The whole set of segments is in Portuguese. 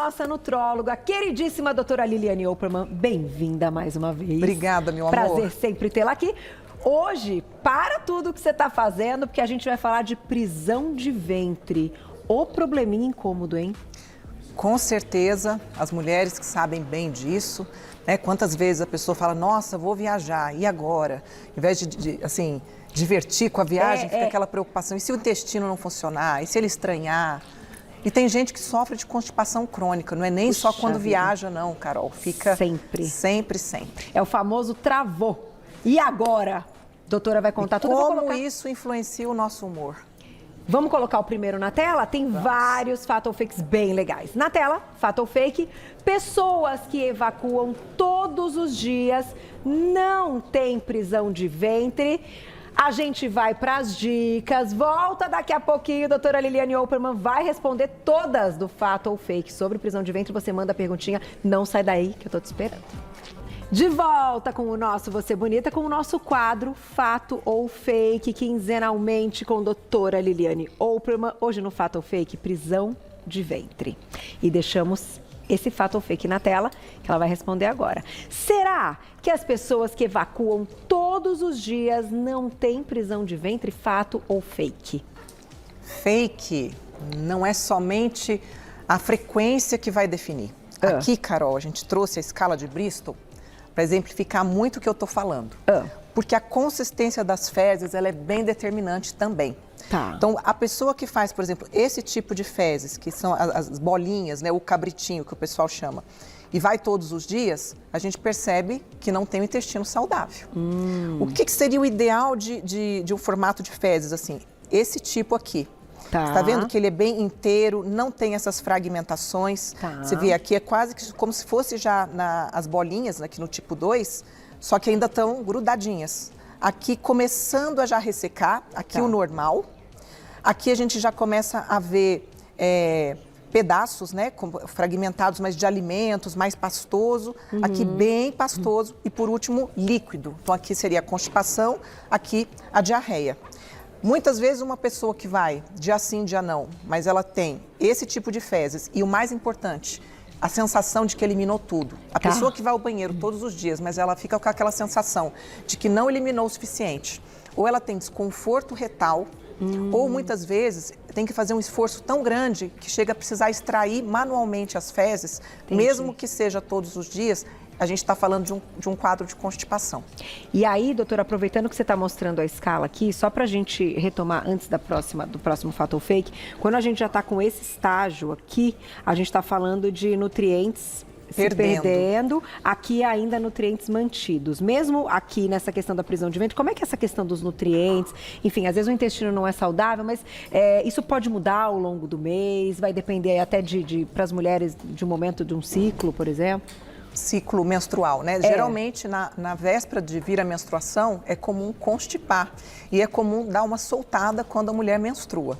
nossa nutróloga, queridíssima doutora Liliane Opperman. Bem-vinda mais uma vez. Obrigada, meu amor. Prazer sempre tê-la aqui. Hoje, para tudo que você está fazendo, porque a gente vai falar de prisão de ventre. O probleminha incômodo, hein? Com certeza, as mulheres que sabem bem disso, né? Quantas vezes a pessoa fala, nossa, vou viajar, e agora? Em vez de assim, divertir com a viagem, fica aquela preocupação. E se o intestino não funcionar? E se ele estranhar? E tem gente que sofre de constipação crônica, não é nem só quando viaja, não, Carol. Fica sempre. Sempre, sempre. É o famoso travou. E agora? A doutora vai contar tudo. Como isso influencia o nosso humor? Vamos colocar o primeiro na tela? Tem vários fato ou fakes bem legais. Na tela, fato ou fake, pessoas que evacuam todos os dias não têm prisão de ventre. A gente vai para as dicas, volta daqui a pouquinho, doutora Liliane Opperman vai responder todas do fato ou fake sobre prisão de ventre. Você manda a perguntinha, não sai daí que eu tô te esperando. De volta com o nosso Você Bonita, com o nosso quadro Fato ou Fake, quinzenalmente com a doutora Liliane Opperman. Hoje no Fato ou Fake, prisão de ventre. E deixamos esse fato ou fake na tela, que ela vai responder agora. Será que as pessoas que evacuam todos os dias não têm prisão de ventre? Fato ou fake? Fake não é somente a frequência que vai definir. Aqui, Carol, a gente trouxe a escala de Bristol para exemplificar muito o que eu estou falando. Porque a consistência das fezes ela é bem determinante também. Tá. Então, a pessoa que faz, por exemplo, esse tipo de fezes, que são as bolinhas, né, o cabritinho que o pessoal chama, e vai todos os dias, a gente percebe que não tem um intestino saudável. O que seria o ideal de um formato de fezes assim? Esse tipo aqui. Tá. Você está vendo que ele é bem inteiro, não tem essas fragmentações. Tá. Você vê aqui, é quase que como se fosse já as bolinhas, aqui no tipo 2, só que ainda estão grudadinhas. Aqui começando a já ressecar, aqui o normal. Aqui a gente já começa a ver pedaços, né, fragmentados, mas de alimentos, mais pastoso. Aqui bem pastoso e, por último, líquido. Então, aqui seria a constipação, aqui a diarreia. Muitas vezes uma pessoa que vai dia sim, dia não, mas ela tem esse tipo de fezes e o mais importante, a sensação de que eliminou tudo. A pessoa que vai ao banheiro todos os dias, mas ela fica com aquela sensação de que não eliminou o suficiente. Ou ela tem desconforto retal, ou muitas vezes tem que fazer um esforço tão grande que chega a precisar extrair manualmente as fezes, mesmo que seja todos os dias. A gente está falando de um quadro de constipação. E aí, doutora, aproveitando que você está mostrando a escala aqui, só para a gente retomar antes do próximo fato ou fake, quando a gente já está com esse estágio aqui, a gente está falando de nutrientes se perdendo, aqui ainda nutrientes mantidos. Mesmo aqui nessa questão da prisão de ventre, como é que é essa questão dos nutrientes? Enfim, às vezes o intestino não é saudável, mas isso pode mudar ao longo do mês, vai depender até para as mulheres de um momento de um ciclo, por exemplo? Ciclo menstrual, né? Geralmente, na véspera de vir a menstruação, é comum constipar e é comum dar uma soltada quando a mulher menstrua.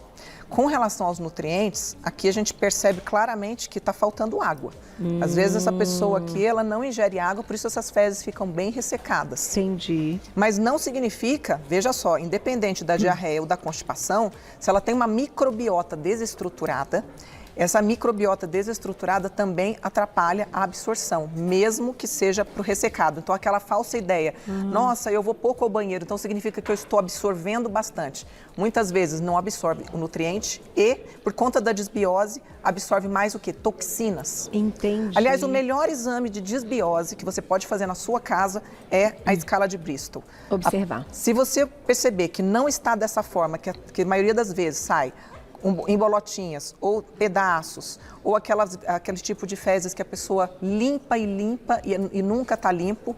Com relação aos nutrientes, aqui a gente percebe claramente que está faltando água. Às vezes essa pessoa aqui, ela não ingere água, por isso essas fezes ficam bem ressecadas. Entendi. Mas não significa, veja só, independente da diarreia ou da constipação, se ela tem uma microbiota desestruturada, essa microbiota desestruturada também atrapalha a absorção, mesmo que seja para o ressecado. Então, aquela falsa ideia, nossa, eu vou pouco ao banheiro, então significa que eu estou absorvendo bastante. Muitas vezes não absorve o nutriente e, por conta da desbiose, absorve mais o quê? Toxinas. Entendi. Aliás, o melhor exame de desbiose que você pode fazer na sua casa é a escala de Bristol. Observar. Se você perceber que não está dessa forma, que a maioria das vezes sai em bolotinhas, ou pedaços, ou aquele tipo de fezes que a pessoa limpa e nunca está limpo,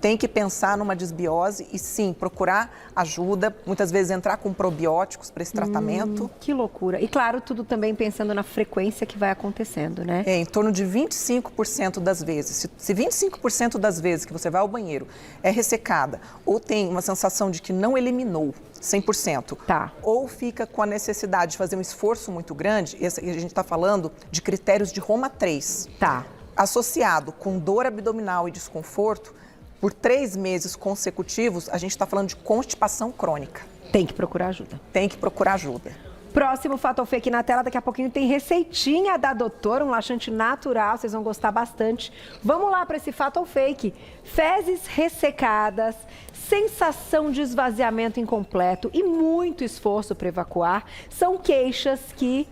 tem que pensar numa desbiose e sim, procurar ajuda, muitas vezes entrar com probióticos para esse tratamento. Que loucura. E claro, tudo também pensando na frequência que vai acontecendo, né? Em torno de 25% das vezes. Se 25% das vezes que você vai ao banheiro é ressecada ou tem uma sensação de que não eliminou 100%, ou fica com a necessidade de fazer um esforço muito grande, a gente está falando de critérios de Roma 3, associado com dor abdominal e desconforto, por 3 meses consecutivos, a gente está falando de constipação crônica. Tem que procurar ajuda. Tem que procurar ajuda. Próximo Fatal Fake na tela, daqui a pouquinho tem receitinha da doutora, um laxante natural, vocês vão gostar bastante. Vamos lá para esse Fatal Fake. Fezes ressecadas, sensação de esvaziamento incompleto e muito esforço para evacuar são queixas que,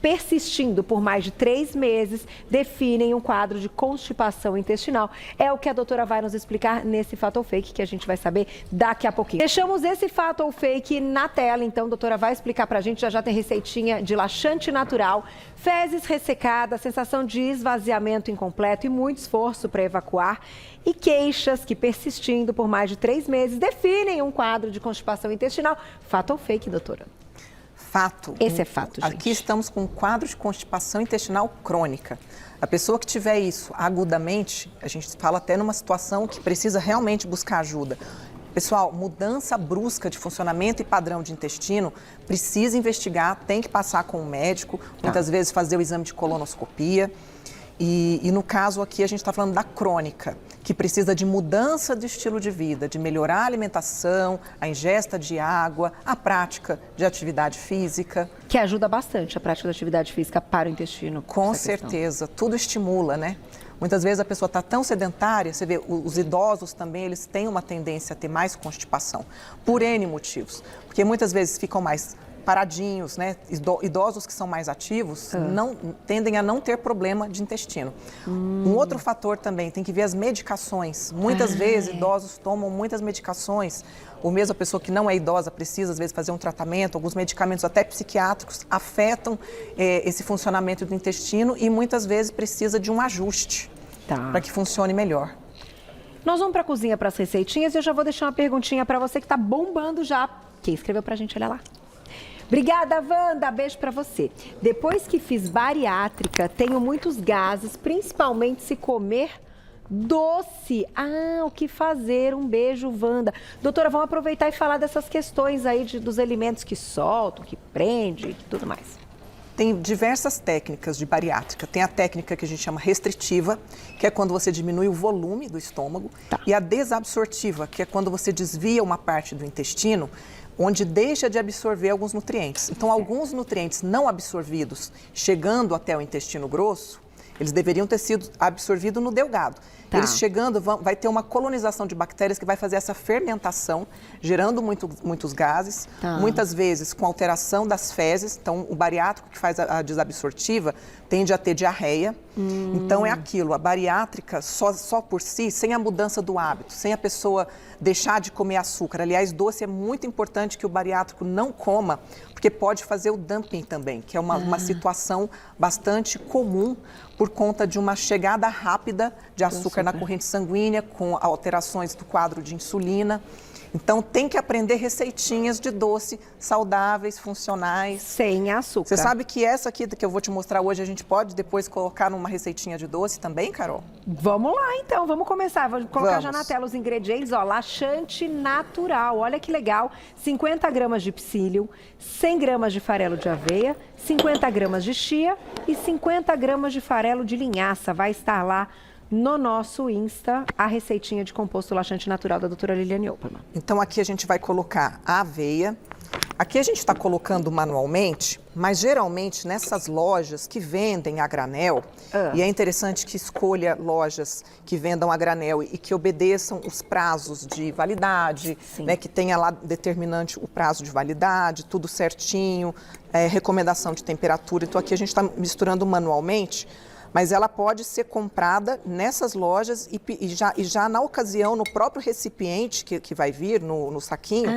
persistindo por mais de 3 meses, definem um quadro de constipação intestinal. É o que a doutora vai nos explicar nesse Fatal Fake, que a gente vai saber daqui a pouquinho. Deixamos esse Fatal Fake na tela, então a doutora vai explicar pra gente, já tem receitinha de laxante natural, fezes ressecadas, sensação de esvaziamento incompleto e muito esforço para evacuar, e queixas que, persistindo por mais de 3 meses, definem um quadro de constipação intestinal. Fatal Fake, doutora. Fato. Esse é fato, gente. Aqui estamos com um quadro de constipação intestinal crônica. A pessoa que tiver isso agudamente, a gente fala até numa situação que precisa realmente buscar ajuda. Pessoal, mudança brusca de funcionamento e padrão de intestino, precisa investigar, tem que passar com o médico, muitas vezes fazer o exame de colonoscopia. E no caso aqui a gente está falando da crônica, que precisa de mudança de estilo de vida, de melhorar a alimentação, a ingesta de água, a prática de atividade física. Que ajuda bastante a prática da atividade física para o intestino. Com certeza, tudo estimula, né? Muitas vezes a pessoa está tão sedentária, você vê, os idosos também, eles têm uma tendência a ter mais constipação, por N motivos. Porque muitas vezes ficam mais paradinhos, né? Idosos que são mais ativos tendem a não ter problema de intestino. Um outro fator também, tem que ver as medicações. Muitas vezes idosos tomam muitas medicações, ou mesmo a pessoa que não é idosa precisa às vezes fazer um tratamento, alguns medicamentos até psiquiátricos afetam esse funcionamento do intestino e muitas vezes precisa de um ajuste para que funcione melhor. Nós vamos para a cozinha para as receitinhas e eu já vou deixar uma perguntinha para você que está bombando já. Quem escreveu para a gente, olha lá. Obrigada, Wanda. Beijo pra você. Depois que fiz bariátrica, tenho muitos gases, principalmente se comer doce. O que fazer? Um beijo, Wanda. Doutora, vamos aproveitar e falar dessas questões aí dos alimentos que soltam, que prende e tudo mais. Tem diversas técnicas de bariátrica. Tem a técnica que a gente chama restritiva, que é quando você diminui o volume do estômago, e a desabsortiva, que é quando você desvia uma parte do intestino, onde deixa de absorver alguns nutrientes. Então, alguns nutrientes não absorvidos, chegando até o intestino grosso, eles deveriam ter sido absorvidos no delgado. Eles chegando, vai ter uma colonização de bactérias que vai fazer essa fermentação, gerando muitos gases, muitas vezes com alteração das fezes. Então, o bariátrico que faz a desabsortiva tende a ter diarreia. Então, é aquilo, a bariátrica só por si, sem a mudança do hábito, sem a pessoa deixar de comer açúcar. Aliás, doce é muito importante que o bariátrico não coma, porque pode fazer o dumping também, que é uma situação bastante comum por conta de uma chegada rápida de açúcar na corrente sanguínea, com alterações do quadro de insulina. Então, tem que aprender receitinhas de doce saudáveis, funcionais. Sem açúcar. Você sabe que essa aqui que eu vou te mostrar hoje, a gente pode depois colocar numa receitinha de doce também, Carol? Vamos lá, então. Vamos começar. Vou colocar já na tela os ingredientes. Ó, laxante natural. Olha que legal. 50 gramas de psyllium, 100 gramas de farelo de aveia, 50 gramas de chia e 50 gramas de farelo de linhaça. Vai estar lá no nosso Insta, a receitinha de composto laxante natural da doutora Liliane Opperman. Então, aqui a gente vai colocar a aveia. Aqui a gente está colocando manualmente, mas geralmente nessas lojas que vendem a granel, e é interessante que escolha lojas que vendam a granel e que obedeçam os prazos de validade, né, que tenha lá determinante o prazo de validade, tudo certinho, recomendação de temperatura. Então, aqui a gente está misturando manualmente, mas ela pode ser comprada nessas lojas e já na ocasião, no próprio recipiente que vai vir, no saquinho,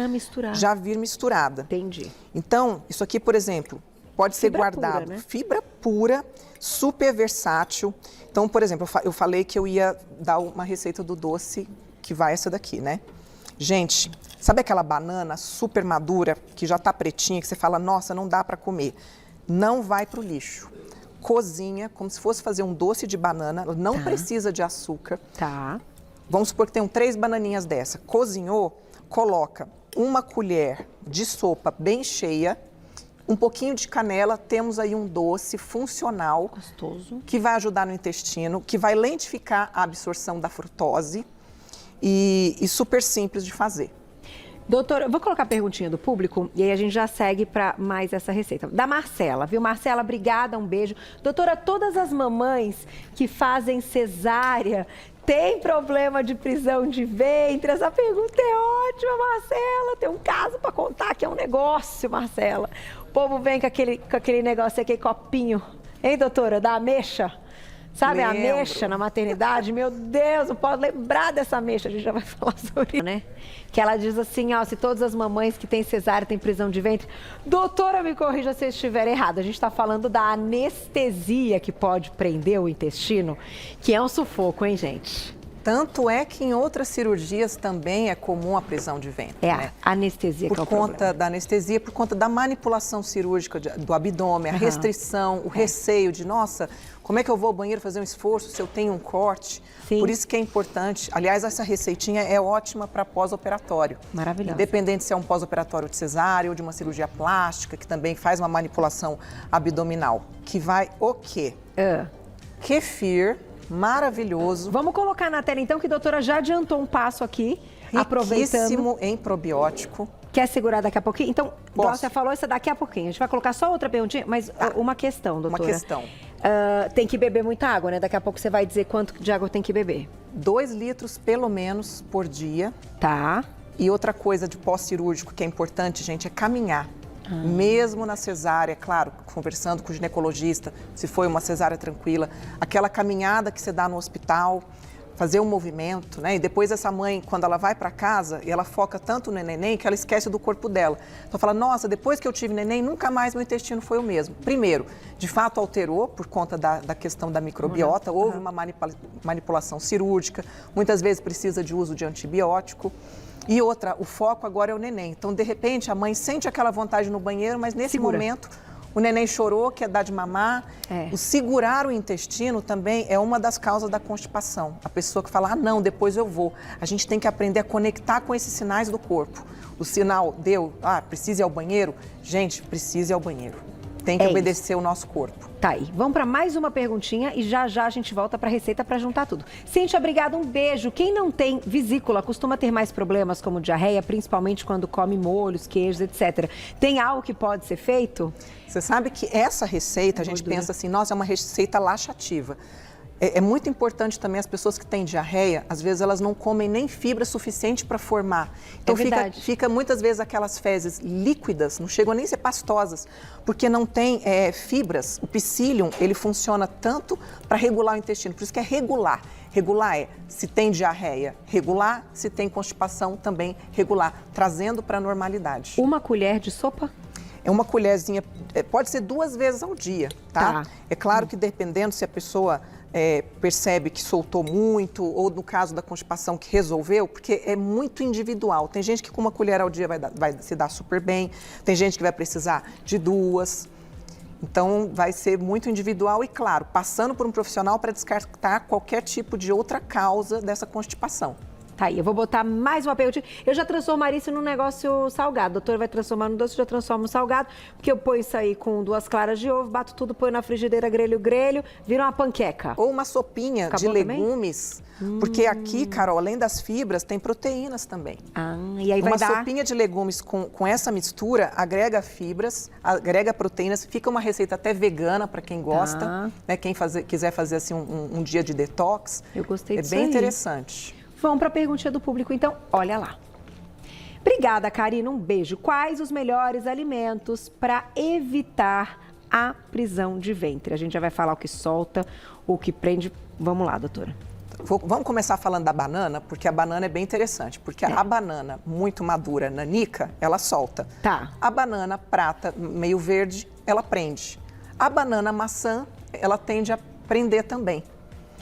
já vir misturada. Entendi. Então, isso aqui, por exemplo, pode ser guardado. Pura, né? Fibra pura, super versátil. Então, por exemplo, eu falei que eu ia dar uma receita do doce, que vai essa daqui, né? Gente, sabe aquela banana super madura, que já tá pretinha, que você fala, nossa, não dá para comer? Não vai pro lixo. Cozinha como se fosse fazer um doce de banana, não precisa de açúcar. Vamos supor que tem 3 bananinhas dessa. Cozinhou, coloca uma colher de sopa bem cheia, um pouquinho de canela, temos aí um doce funcional. Gostoso. Que vai ajudar no intestino, que vai lentificar a absorção da frutose e super simples de fazer. Doutora, vou colocar a perguntinha do público e aí a gente já segue para mais essa receita. Da Marcela, viu? Marcela, obrigada, um beijo. Doutora, todas as mamães que fazem cesárea têm problema de prisão de ventre? Essa pergunta é ótima, Marcela. Tem um caso para contar que é um negócio, Marcela. O povo vem com aquele negócio, aquele copinho, hein, doutora, da ameixa? Sabe a ameixa na maternidade? Meu Deus, não posso lembrar dessa ameixa, a gente já vai falar sobre isso, né? Que ela diz assim, ó, se todas as mamães que têm cesárea têm prisão de ventre... Doutora, me corrija se eu estiver errado, a gente está falando da anestesia que pode prender o intestino, que é um sufoco, hein, gente? Tanto é que em outras cirurgias também é comum a prisão de ventre. É né? a anestesia que é o problema. Por conta da anestesia, por conta da manipulação cirúrgica do abdômen, a restrição, o receio de, nossa, como é que eu vou ao banheiro fazer um esforço se eu tenho um corte? Sim. Por isso que é importante. Aliás, essa receitinha é ótima para pós-operatório. Maravilhosa. Independente se é um pós-operatório de cesárea ou de uma cirurgia plástica, que também faz uma manipulação abdominal. Que vai o quê? Kefir. Maravilhoso. Vamos colocar na tela então que a doutora já adiantou um passo aqui, aproveitando. Riquíssimo em probiótico. Quer segurar daqui a pouquinho? Então, Posso. você falou isso daqui a pouquinho. A gente vai colocar só outra perguntinha, mas uma questão, doutora. Uma questão. Tem que beber muita água, né? Daqui a pouco você vai dizer quanto de água tem que beber. 2 litros, pelo menos, por dia. Tá. E outra coisa de pós-cirúrgico que é importante, gente, é caminhar. Mesmo na cesárea, claro, conversando com o ginecologista, se foi uma cesárea tranquila, aquela caminhada que você dá no hospital, fazer um movimento, né? E depois essa mãe, quando ela vai para casa, e ela foca tanto no neném que ela esquece do corpo dela. Então fala, nossa, depois que eu tive neném, nunca mais meu intestino foi o mesmo. Primeiro, de fato alterou por conta da questão da microbiota, houve uma manipulação cirúrgica, muitas vezes precisa de uso de antibiótico. E outra, o foco agora é o neném. Então, de repente, a mãe sente aquela vontade no banheiro, mas nesse momento o neném chorou, quer dar de mamar. O segurar o intestino também é uma das causas da constipação. A pessoa que fala, não, depois eu vou. A gente tem que aprender a conectar com esses sinais do corpo. O sinal deu, precisa ir ao banheiro? Gente, precisa ir ao banheiro. Tem que obedecer o nosso corpo. Tá aí. Vamos para mais uma perguntinha e já já a gente volta para a receita para juntar tudo. Cíntia, obrigada, um beijo. Quem não tem vesícula costuma ter mais problemas como diarreia, principalmente quando come molhos, queijos, etc. Tem algo que pode ser feito? Você sabe que essa receita, a gente pensa assim, nossa, é uma receita laxativa. É muito importante também as pessoas que têm diarreia, às vezes elas não comem nem fibra suficiente para formar. Então fica muitas vezes aquelas fezes líquidas, não chegam nem a ser pastosas, porque não tem fibras. O psyllium, ele funciona tanto para regular o intestino, por isso que é regular. Regular é se tem diarreia, regular, se tem constipação, também regular, trazendo para a normalidade. Uma colher de sopa? É uma colherzinha, pode ser 2 vezes ao dia, tá? É claro que dependendo se a pessoa percebe que soltou muito, ou no caso da constipação que resolveu, porque é muito individual. Tem gente que com uma colher ao dia vai se dar super bem, tem gente que vai precisar de 2. Então vai ser muito individual e, claro, passando por um profissional para descartar qualquer tipo de outra causa dessa constipação. Tá aí, eu vou botar mais uma perguntinha. Eu já transformaria isso num negócio salgado. A doutora vai transformar no doce, eu já transformo no salgado. Porque eu ponho isso aí com 2 claras de ovo, bato tudo, ponho na frigideira, grelho, vira uma panqueca. Ou uma sopinha de legumes. Porque aqui, Carol, além das fibras, tem proteínas também. E aí vai dar... Uma sopinha de legumes com essa mistura, agrega fibras, agrega proteínas. Fica uma receita até vegana para quem gosta. Né? Quem quiser fazer assim um dia de detox. Eu gostei disso aí. É bem interessante. Vamos para a perguntinha do público, então. Olha lá. Obrigada, Karina. Um beijo. Quais os melhores alimentos para evitar a prisão de ventre? A gente já vai falar o que solta, o que prende. Vamos lá, doutora. Vamos começar falando da banana, porque a banana é bem interessante. Porque a banana muito madura, nanica, ela solta. Tá. A banana prata, meio verde, ela prende. A banana maçã, ela tende a prender também.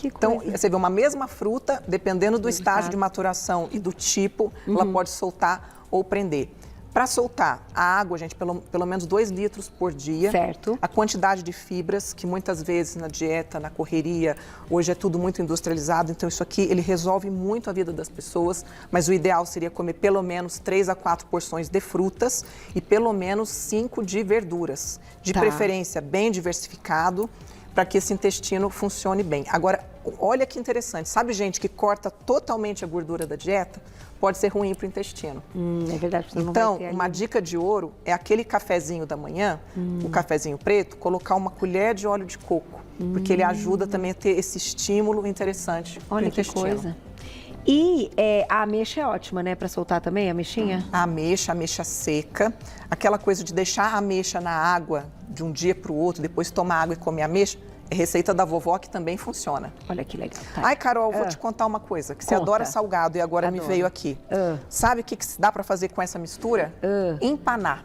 Então, você vê uma mesma fruta, dependendo do estágio de maturação e do tipo, ela pode soltar ou prender. Para soltar a água, gente, pelo menos 2 litros por dia. Certo. A quantidade de fibras, que muitas vezes na dieta, na correria, hoje é tudo muito industrializado, então isso aqui, ele resolve muito a vida das pessoas, mas o ideal seria comer pelo menos 3 a 4 porções de frutas e pelo menos 5 de verduras. De preferência, bem diversificado. para que esse intestino funcione bem. Agora, olha que interessante, sabe gente que corta totalmente a gordura da dieta? Pode ser ruim para o intestino. É verdade. Você não Então, vai ter uma ali. dica de ouro é aquele cafezinho da manhã, o cafezinho preto, colocar uma colher de óleo de coco, porque ele ajuda também a ter esse estímulo interessante para o Olha que intestino. coisa. E a ameixa é ótima, né? Para soltar também, a ameixinha? A ameixa seca, aquela coisa de deixar a ameixa na água de um dia para o outro, depois tomar água e comer ameixa, é receita da vovó que também funciona. Olha que legal. Tá. Ai, Carol, vou te contar uma coisa, que você Conta. adora salgado e agora me Adoro. veio aqui. Sabe o que dá para fazer com essa mistura? Empanar.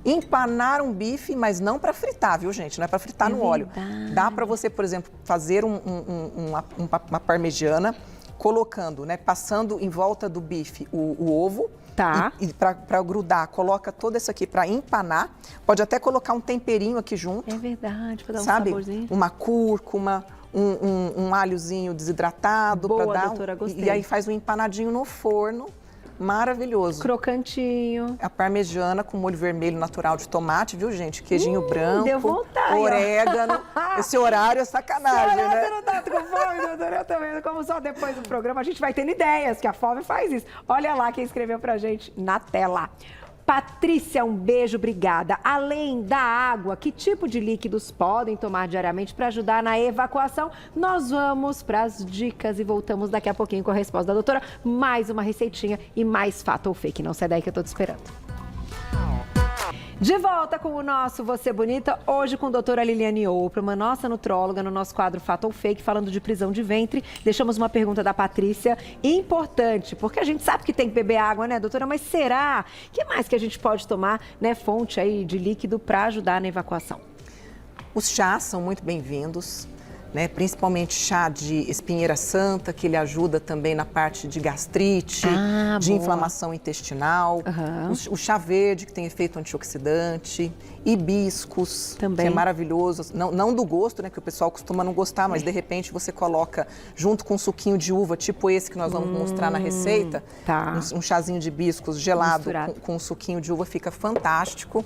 Empanar um bife, mas não para fritar, viu, gente? Não é para fritar no óleo. verdade. Dá para você, por exemplo, fazer uma parmegiana, colocando, né, passando em volta do bife o ovo. Tá. E para grudar, coloca todo isso aqui para empanar. Pode até colocar um temperinho aqui junto. É verdade, para dar um Sabe? saborzinho. Uma cúrcuma, um alhozinho desidratado. Boa, pra dar doutora, gostei. E aí faz um empanadinho no forno. Maravilhoso. Crocantinho. A parmegiana com molho vermelho natural de tomate, viu, gente? Queijinho branco, deu vontade, ó. orégano. Esse horário é sacanagem, Senhora, né? você não tá com fome, doutora? Eu também, como só depois do programa a gente vai tendo ideias, que a fome faz isso. Olha lá quem escreveu pra gente na tela. Patrícia, um beijo, obrigada. Além da água, que tipo de líquidos podem tomar diariamente para ajudar na evacuação? Nós vamos para as dicas e voltamos daqui a pouquinho com a resposta da doutora. Mais uma receitinha e mais fato ou fake. Não sai daí que eu tô te esperando. De volta com o nosso Você Bonita, hoje com a doutora Liliane Oprah, nossa nutróloga, no nosso quadro Fato ou Fake, falando de prisão de ventre. Deixamos uma pergunta da Patrícia, importante, porque a gente sabe que tem que beber água, né, doutora? Mas será? O que mais que a gente pode tomar, né, fonte aí de líquido para ajudar na evacuação? Os chás são muito bem-vindos, né? Principalmente chá de espinheira santa, que ele ajuda também na parte de gastrite, de boa. inflamação intestinal. O chá verde, que tem efeito antioxidante. Hibiscos, Também. que é maravilhoso. Não do gosto, né? Que o pessoal costuma não gostar, mas de repente você coloca junto com um suquinho de uva, tipo esse que nós vamos mostrar na receita. Tá. Um chazinho de hibiscos gelado Misturado. com um suquinho de uva, fica fantástico.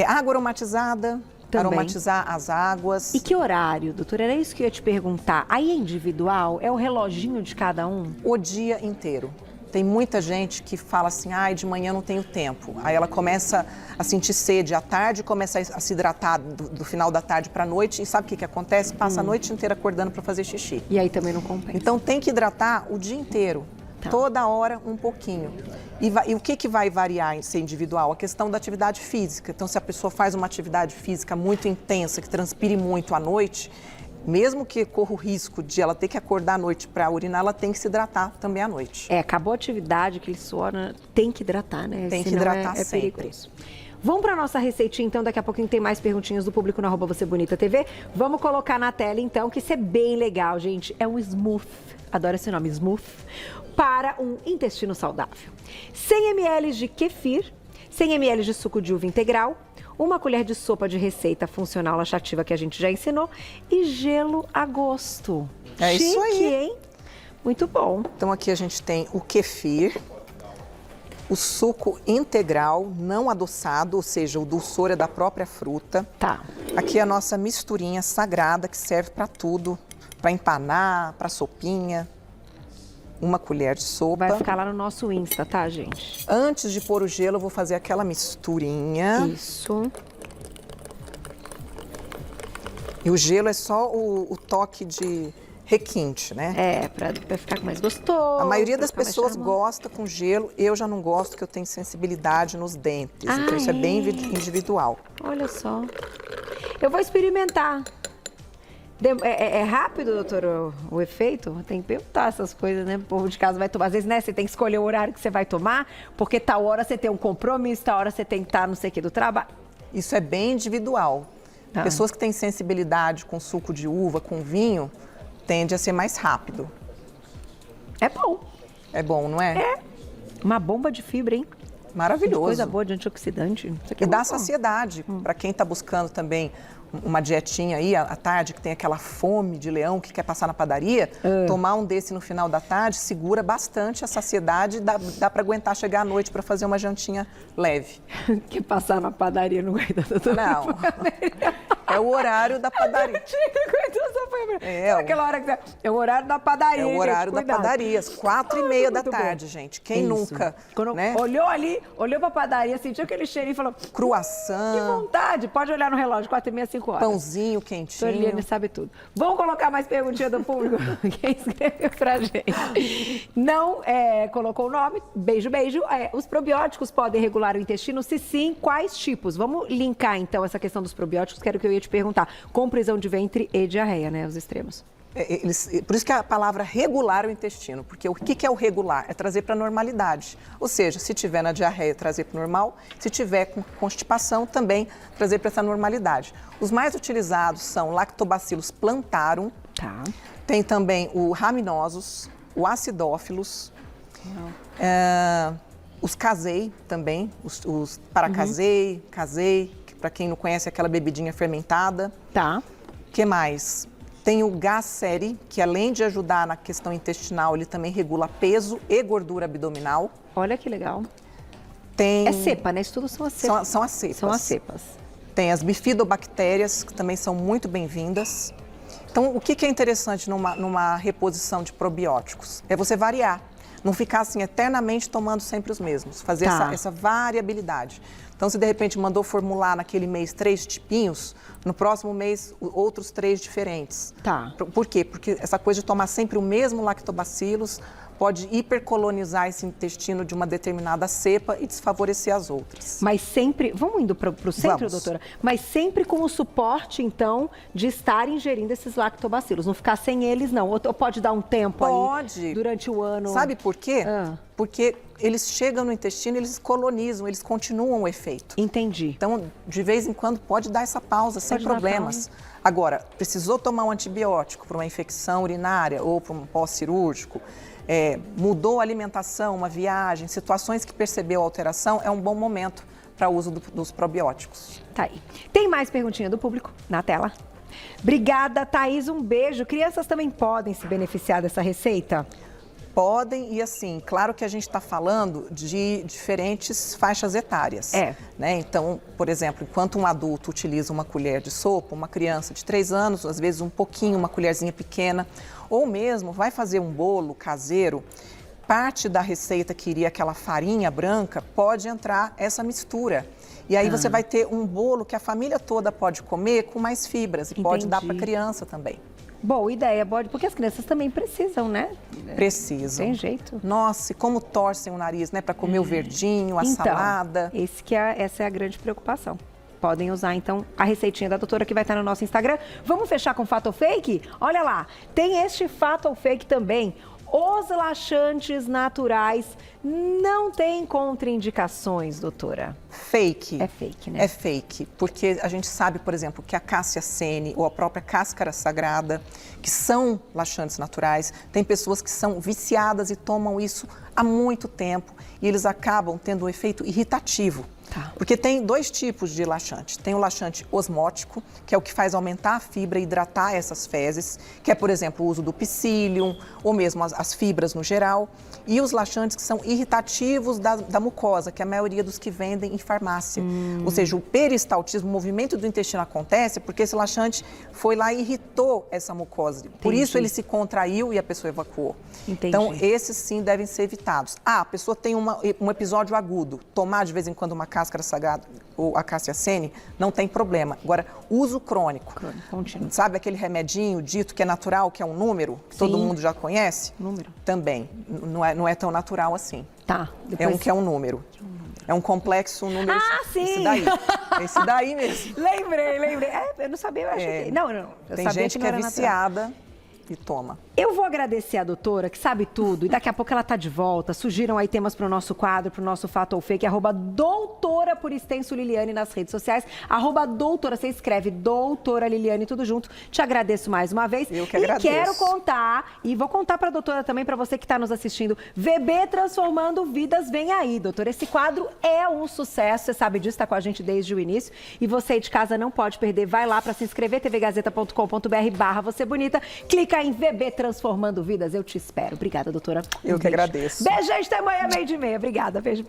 Água aromatizada. Também. Aromatizar as águas. E que horário, doutora? Era isso que eu ia te perguntar. Aí é individual? É o reloginho de cada um? O dia inteiro. Tem muita gente que fala assim, ai, de manhã não tenho tempo. Aí ela começa a sentir sede à tarde, começa a se hidratar do final da tarde para a noite. E sabe o que acontece? Passa a noite inteira acordando para fazer xixi. E aí também não compensa. Então tem que hidratar o dia inteiro. Tá. Toda hora um pouquinho. E o que vai variar em ser individual? A questão da atividade física. Então, se a pessoa faz uma atividade física muito intensa, que transpire muito à noite, mesmo que corra o risco de ela ter que acordar à noite para urinar, ela tem que se hidratar também à noite. Acabou a atividade, aquele suor, né? Tem que hidratar, né? Tem que Senão hidratar é sempre. perigoso. Vamos para a nossa receitinha, então. Daqui a pouquinho tem mais perguntinhas do público no @Você Bonita TV. Vamos colocar na tela, então, que isso é bem legal, gente. É um smooth, adoro esse nome, smooth, para um intestino saudável. 100 ml de kefir, 100 ml de suco de uva integral, uma colher de sopa de receita funcional laxativa que a gente já ensinou e gelo a gosto. É Chique, isso aí. Hein? Muito bom. Então aqui a gente tem o kefir, o suco integral, não adoçado, ou seja, o dulçor é da própria fruta. Tá. Aqui é a nossa misturinha sagrada que serve para tudo, para empanar, para sopinha. Uma colher de sopa. Vai ficar lá no nosso Insta, tá, gente? Antes de pôr o gelo, eu vou fazer aquela misturinha. Isso. E o gelo é só o toque de requinte, né? É, pra ficar mais gostoso. A maioria pra das ficar mais pessoas charmoso. gosta com gelo, eu já não gosto, porque eu tenho sensibilidade nos dentes. Então isso é bem individual. Olha só. Eu vou experimentar. É rápido, doutor, o efeito? Tem que perguntar essas coisas, né? O povo de casa vai tomar. Às vezes, né, você tem que escolher o horário que você vai tomar, porque tal hora você tem um compromisso, tal hora você tem que estar não sei o que do trabalho. Isso é bem individual. Tá. Pessoas que têm sensibilidade com suco de uva, com vinho, tende a ser mais rápido. É bom. É bom, não é? É. Uma bomba de fibra, hein? Maravilhoso. Coisa boa de antioxidante. Isso aqui é E dá muito bom. saciedade. Para quem está buscando também uma dietinha aí à tarde, que tem aquela fome de leão que quer passar na padaria, tomar um desse no final da tarde segura bastante a saciedade, dá para aguentar chegar à noite para fazer uma jantinha leve. Quer passar na padaria no guarda, doutor? Não. É o horário da padaria. Aquela hora que é o horário da padaria. É o horário gente, da padaria, às 4h30 da tarde, gente. Quem nunca, Quando né? olhou ali, olhou pra padaria, sentiu aquele cheirinho e falou... Croissant. Que vontade. Pode olhar no relógio, 4h30, 5 horas. Pãozinho quentinho. Eliane sabe tudo. Vamos colocar mais perguntinha do público? Quem escreveu pra gente? Não colocou o nome, beijo. Os probióticos podem regular o intestino? Se sim, quais tipos? Vamos linkar, então, essa questão dos probióticos, que era o que eu ia te perguntar. Com prisão de ventre e diarreia, né? Os extremos. Por isso que a palavra regular o intestino, porque o que é o regular? É trazer para a normalidade. Ou seja, se tiver na diarreia, trazer para o normal, se tiver com constipação, também trazer para essa normalidade. Os mais utilizados são Lactobacillus plantarum, Tá. tem também o Raminosus, o Acidófilos, os Casei também, os Paracasei, Casei, que para quem não conhece é aquela bebidinha fermentada. Tá. O que mais? Tem o Gasseri, que além de ajudar na questão intestinal, ele também regula peso e gordura abdominal. Olha que legal. Tem... É cepa, né? Isso tudo são as cepas. São as cepas. São as cepas. Tem as bifidobactérias, que também são muito bem-vindas. Então, o que é interessante numa reposição de probióticos? É você variar. Não ficar assim eternamente tomando sempre os mesmos. Fazer essa variabilidade. Então, se de repente mandou formular naquele mês 3 tipinhos, no próximo mês outros 3 diferentes. Tá. Por quê? Porque essa coisa de tomar sempre o mesmo lactobacillus pode hipercolonizar esse intestino de uma determinada cepa e desfavorecer as outras. Mas sempre... Vamos indo para o centro, Vamos. doutora? Mas sempre com o suporte, então, de estar ingerindo esses lactobacilos. Não ficar sem eles, não. Ou pode dar um tempo aí durante o ano? Sabe por quê? Ah. Porque eles chegam no intestino, eles colonizam, eles continuam o efeito. Entendi. Então, de vez em quando, pode dar essa pausa, sem problemas. Agora, precisou tomar um antibiótico para uma infecção urinária ou para um pós-cirúrgico, mudou a alimentação, uma viagem, situações que percebeu a alteração, é um bom momento para o uso dos probióticos. Tá aí. Tem mais perguntinha do público na tela? Obrigada, Thaís. Um beijo. Crianças também podem se beneficiar dessa receita? Podem, e assim, claro que a gente está falando de diferentes faixas etárias. Né? Então, por exemplo, enquanto um adulto utiliza uma colher de sopa, uma criança de 3 anos, às vezes um pouquinho, uma colherzinha pequena, ou mesmo vai fazer um bolo caseiro, parte da receita que iria aquela farinha branca, pode entrar essa mistura. E aí você vai ter um bolo que a família toda pode comer com mais fibras e pode dar para a criança também. Boa ideia, porque as crianças também precisam, né? Precisam. Tem jeito. Nossa, e como torcem o nariz, né? Para comer o verdinho, a salada. Essa é a grande preocupação. Podem usar, então, a receitinha da doutora que vai estar no nosso Instagram. Vamos fechar com fato ou fake? Olha lá, tem este fato ou fake também. Os laxantes naturais não têm contraindicações, doutora? Fake. É fake, né? É fake, porque a gente sabe, por exemplo, que a Cássia Sene ou a própria cáscara sagrada, que são laxantes naturais, tem pessoas que são viciadas e tomam isso há muito tempo e eles acabam tendo um efeito irritativo. Porque tem 2 tipos de laxante. Tem o laxante osmótico, que é o que faz aumentar a fibra e hidratar essas fezes, que é, por exemplo, o uso do psyllium, ou mesmo as fibras no geral. E os laxantes que são irritativos da mucosa, que é a maioria dos que vendem em farmácia. Ou seja, o peristaltismo, o movimento do intestino acontece porque esse laxante foi lá e irritou essa mucosa. Por isso ele se contraiu e a pessoa evacuou. Então, esses sim devem ser evitados. A pessoa tem um episódio agudo, tomar de vez em quando uma cáscara sagrada ou a Cássia Sene, não tem problema. Agora, uso crônico. Contínuo. Sabe aquele remedinho dito que é natural, que é um número, que todo mundo já conhece? Número. Também. Não é tão natural assim. Tá. Que é um número. É um complexo número. Ah, sim! Esse daí mesmo. Lembrei. Eu não sabia, eu achei que... Não. Tem gente que é viciada e toma. Eu vou agradecer a doutora, que sabe tudo, e daqui a pouco ela tá de volta. Surgiram aí temas para o nosso quadro, para o nosso Fato ou Fake, @doutora por extenso Liliane nas redes sociais, @doutora, você escreve doutora Liliane, tudo junto. Te agradeço mais uma vez. Eu que agradeço. E quero contar, e vou contar para a doutora também, para você que está nos assistindo, VB Transformando Vidas vem aí, doutora. Esse quadro é um sucesso, você sabe disso, está com a gente desde o início, e você aí de casa não pode perder. Vai lá para se inscrever, tvgazeta.com.br/você bonita, clica em VB Transformando Vidas, eu te espero. Obrigada, doutora. Eu que agradeço. Beijo, gente. Até amanhã, 12:30. Obrigada. Beijo.